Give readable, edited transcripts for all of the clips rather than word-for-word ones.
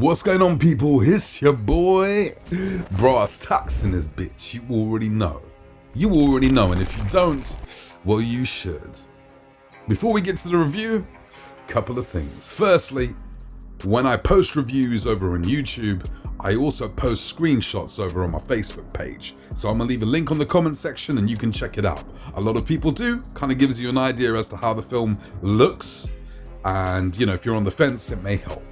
What's going on, people? It's your boy brasstax in this bitch. You already know. And if you don't, well, you should. Before we get to the review, couple of things. Firstly, when I post reviews over on YouTube, I also post screenshots over on my Facebook page. So I'm gonna leave a link on the comment section and you can check it out. A lot of people do, kind of gives you an idea as to how the film looks. And, you know, if you're on the fence, it may help.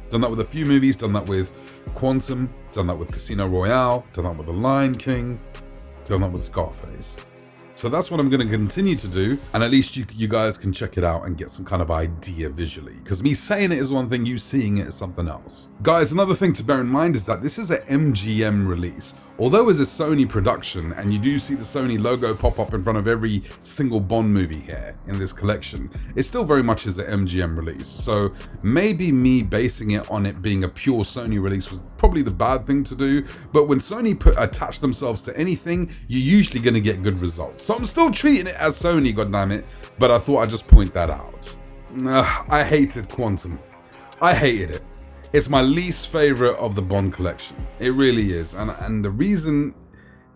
Done that with a few movies, done that with Quantum, done that with Casino Royale, done that with The Lion King, done that with Scarface. So that's what I'm going to continue to do, and at least you guys can check it out and get some kind of idea visually, because me saying it is one thing, you seeing it is something else. Guys, another thing to bear in mind is that this is an MGM release. Although it's a Sony production, and you do see the Sony logo pop up in front of every single Bond movie here in this collection, it still very much is an MGM release. So maybe me basing it on it being a pure Sony release was probably the bad thing to do, but when Sony attach themselves to anything, you're usually going to get good results. So I'm still treating it as Sony, goddammit, but I thought I'd just point that out. I hated Quantum. I hated it. It's my least favorite of the Bond collection. It really is. And the reason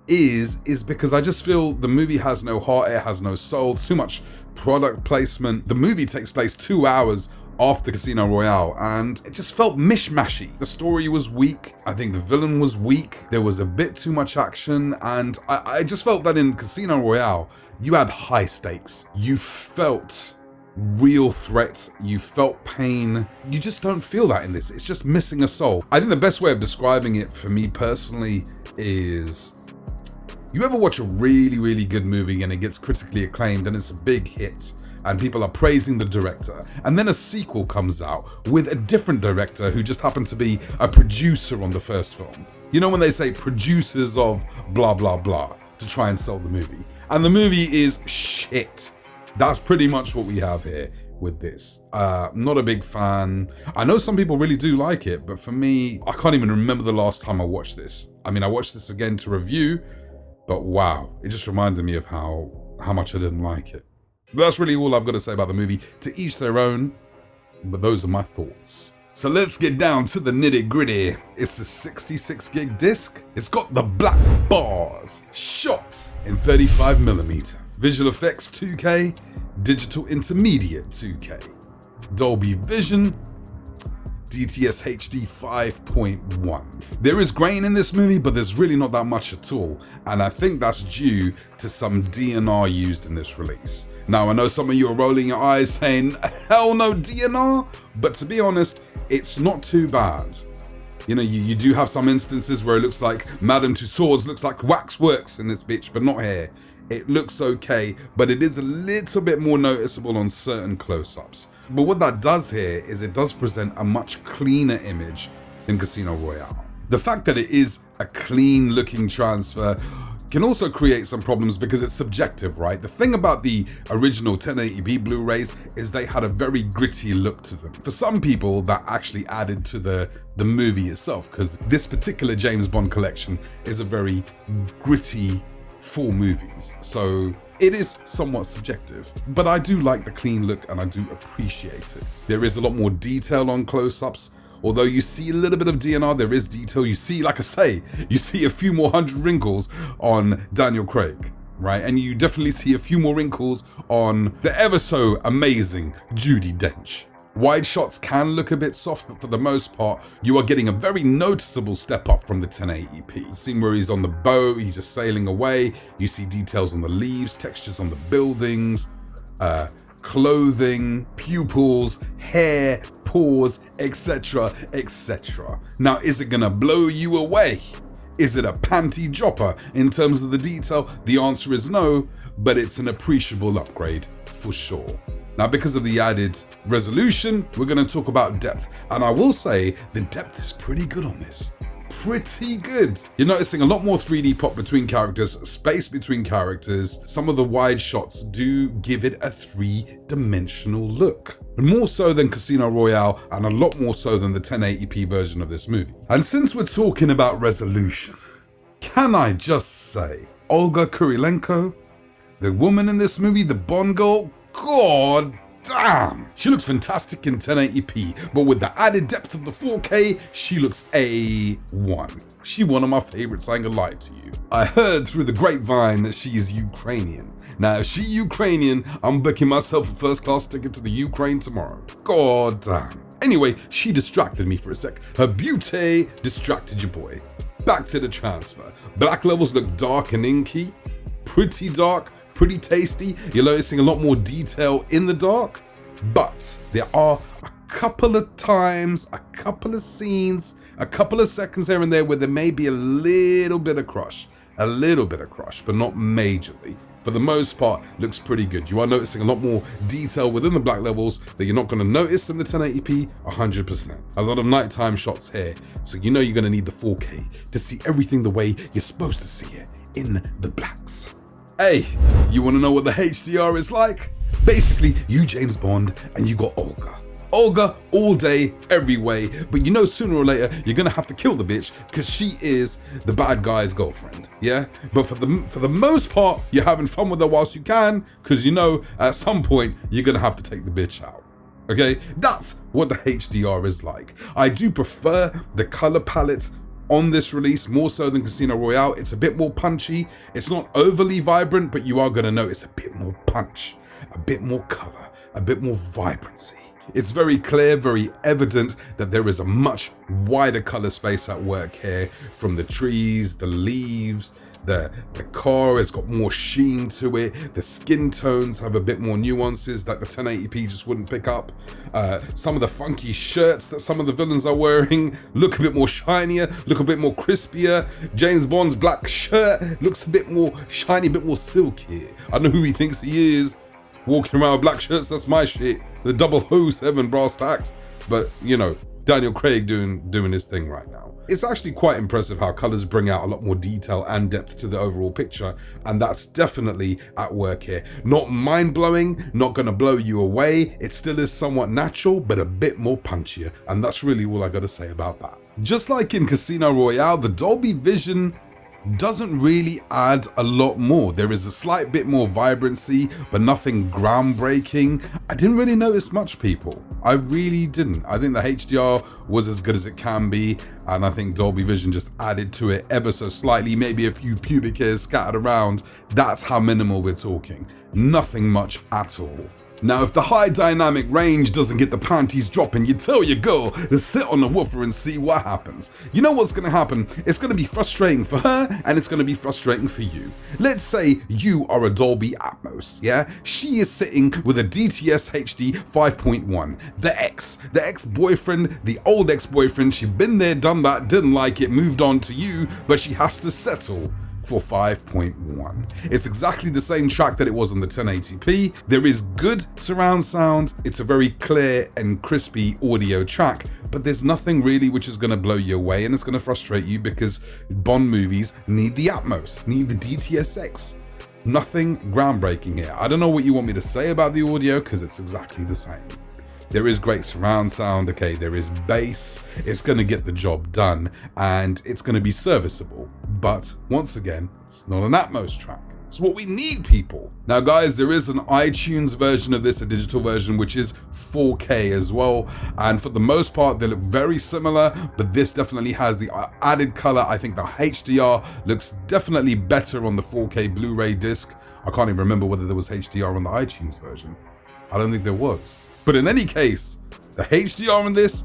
is because I just feel the movie has no heart, it has no soul, too much product placement. The movie takes place 2 hours after Casino Royale, and it just felt mishmashy. The story was weak. I think the villain was weak. There was a bit too much action, and I just felt that in Casino Royale, you had high stakes. You felt real threat, you felt pain. You just don't feel that in this. It's just missing a soul. I think the best way of describing it for me personally is, you ever watch a really, really good movie and it gets critically acclaimed and it's a big hit and people are praising the director, and then a sequel comes out with a different director who just happened to be a producer on the first film. You know when they say producers of blah, blah, blah to try and sell the movie, and the movie is shit. That's pretty much what we have here with this. Not a big fan. I know some people really do like it, but for me, I can't even remember the last time I watched this. I mean, I watched this again to review, but wow, it just reminded me of how much I didn't like it. But that's really all I've got to say about the movie. To each their own, but those are my thoughts. So let's get down to the nitty gritty. It's a 66 gig disc. It's got the black bars, shot in 35mm. Visual effects 2K, digital intermediate 2K, Dolby Vision, DTS HD 5.1. There is grain in this movie, but there's really not that much at all, and I think that's due to some DNR used in this release. Now, I know some of you are rolling your eyes saying, hell no DNR, but to be honest, it's not too bad. You know, you do have some instances where it looks like Madame Tussauds looks like waxworks in this bitch, but not here. It looks okay, but it is a little bit more noticeable on certain close-ups. But what that does here is it does present a much cleaner image than Casino Royale. The fact that it is a clean-looking transfer can also create some problems because it's subjective, right? The thing about the original 1080p Blu-rays is they had a very gritty look to them. For some people, that actually added to the movie itself, because this particular James Bond collection is a very gritty 4 movies, so it is somewhat subjective, but I do like the clean look and I do appreciate it. There is a lot more detail on close-ups. Although you see a little bit of DNR, there is detail. You see, like I say, you see a few more 100 wrinkles on Daniel Craig, right? And you definitely see a few more wrinkles on the ever so amazing Judi Dench. Wide shots can look a bit soft, but for the most part, you are getting a very noticeable step up from the 1080p. The scene where he's on the boat, he's just sailing away. You see details on the leaves, textures on the buildings, clothing, pupils, hair, pores, etc., etc. Now, is it gonna blow you away? Is it a panty dropper in terms of the detail? The answer is no, but it's an appreciable upgrade for sure. Now, because of the added resolution, we're going to talk about depth. And I will say the depth is pretty good on this. Pretty good. You're noticing a lot more 3D pop between characters, space between characters. Some of the wide shots do give it a 3-dimensional look. More so than Casino Royale, and a lot more so than the 1080p version of this movie. And since we're talking about resolution, can I just say, Olga Kurylenko, the woman in this movie, the Bond girl, God damn, she looks fantastic in 1080p, but with the added depth of the 4K, she looks A1. She one of my favorites, I ain't gonna lie to you. I heard through the grapevine that she is Ukrainian. Now, if she Ukrainian, I'm booking myself a first-class ticket to the Ukraine tomorrow. God damn. Anyway, she distracted me for a sec. Her beauty distracted your boy. Back to the transfer. Black levels look dark and inky. Pretty dark, pretty tasty. You're noticing a lot more detail in the dark. But there are a couple of times, a couple of scenes, a couple of seconds here and there where there may be a little bit of crush. A little bit of crush, but not majorly. For the most part, looks pretty good. You are noticing a lot more detail within the black levels that you're not going to notice in the 1080p 100%. A lot of nighttime shots here, so you know you're going to need the 4K to see everything the way you're supposed to see it in the blacks. Hey, you want to know what the HDR is like? Basically, you James Bond and you got Olga. Olga all day, every way, but you know sooner or later you're gonna have to kill the bitch because she is the bad guy's girlfriend, yeah? But for the most part, you're having fun with her whilst you can because you know at some point you're gonna have to take the bitch out, okay? That's what the HDR is like. I do prefer the color palette on this release more so than Casino Royale. It's a bit more punchy. It's not overly vibrant, but you are gonna notice a bit more punch, a bit more color, a bit more vibrancy. It's very clear, very evident that there is a much wider color space at work here, from the trees, the leaves, the car has got more sheen to it, the skin tones have a bit more nuances that the 1080p just wouldn't pick up. Some of the funky shirts that some of the villains are wearing look a bit more shinier, look a bit more crispier. James Bond's black shirt looks a bit more shiny, a bit more silky. I don't know who he thinks he is. Walking around with black shirts, that's my shit. The 007 brasstax. But, you know, Daniel Craig doing his thing right now. It's actually quite impressive how colors bring out a lot more detail and depth to the overall picture, and that's definitely at work here. Not mind-blowing, not gonna blow you away. It still is somewhat natural, but a bit more punchier, and that's really all I gotta say about that. Just like in Casino Royale, the Dolby Vision doesn't really add a lot more. There is a slight bit more vibrancy, but nothing groundbreaking. I didn't really notice much, people. I really didn't. I think the HDR was as good as it can be, and I think Dolby Vision just added to it ever so slightly, maybe a few pubic hairs scattered around. That's how minimal we're talking. Nothing much at all. Now, if the high dynamic range doesn't get the panties dropping, you tell your girl to sit on the woofer and see what happens. You know what's gonna happen? It's gonna be frustrating for her, and it's gonna be frustrating for you. Let's say you are a Dolby Atmos, yeah? She is sitting with a DTS HD 5.1. The ex-boyfriend, the old ex-boyfriend, she'd been there, done that, didn't like it, moved on to you, but she has to settle for 5.1. It's exactly the same track that it was on the 1080p. There is good surround sound. It's a very clear and crispy audio track, but there's nothing really which is gonna blow you away, and it's gonna frustrate you because Bond movies need the Atmos, need the DTSX. Nothing groundbreaking here. I don't know what you want me to say about the audio because it's exactly the same. There is great surround sound, okay, there is bass, it's gonna get the job done, and it's gonna be serviceable. But once again, it's not an Atmos track. It's what we need, people. Now guys, there is an iTunes version of this, a digital version, which is 4K as well. And for the most part, they look very similar, but this definitely has the added color. I think the HDR looks definitely better on the 4K Blu-ray disc. I can't even remember whether there was HDR on the iTunes version. I don't think there was. But in any case, the HDR in this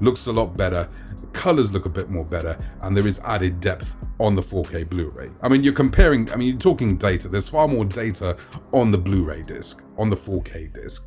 looks a lot better. The colors look a bit more better, and there is added depth on the 4K Blu-ray. I mean, you're talking data. There's far more data on the Blu-ray disc, on the 4K disc.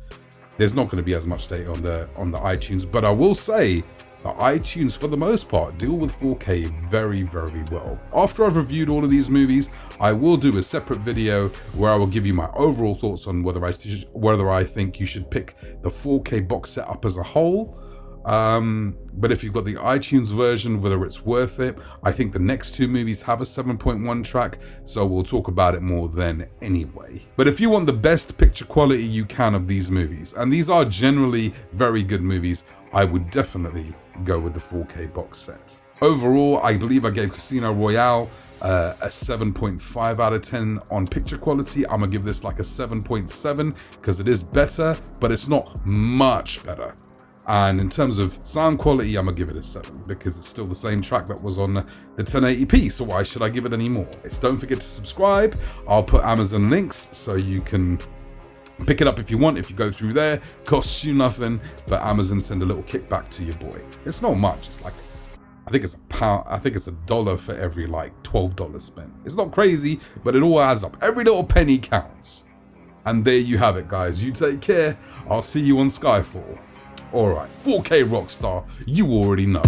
There's not going to be as much data on the iTunes, but I will say that iTunes, for the most part, deal with 4K very, very well. After I've reviewed all of these movies, I will do a separate video where I will give you my overall thoughts on whether I think you should pick the 4K box set up as a whole. But if you've got the iTunes version, whether it's worth it. I think the next two movies have a 7.1 track, so we'll talk about it more then anyway. But if you want the best picture quality you can of these movies, and these are generally very good movies, I would definitely go with the 4K box set. Overall, I believe I gave Casino Royale a 7.5 out of 10 on picture quality. I'm gonna give this like a 7.7 because it is better, but it's not much better. And in terms of sound quality, I'm gonna give it a 7 because it's still the same track that was on the 1080p. So why should I give it any more? Don't forget to subscribe. I'll put Amazon links so you can pick it up if you want. If you go through there, costs you nothing, but Amazon send a little kickback to your boy. It's not much. It's like, I think it's £1. I think it's $1 for every like $12 spent. It's not crazy, but it all adds up. Every little penny counts. And there you have it, guys. You take care. I'll see you on Skyfall. All right, 4K Rockstar. You already know.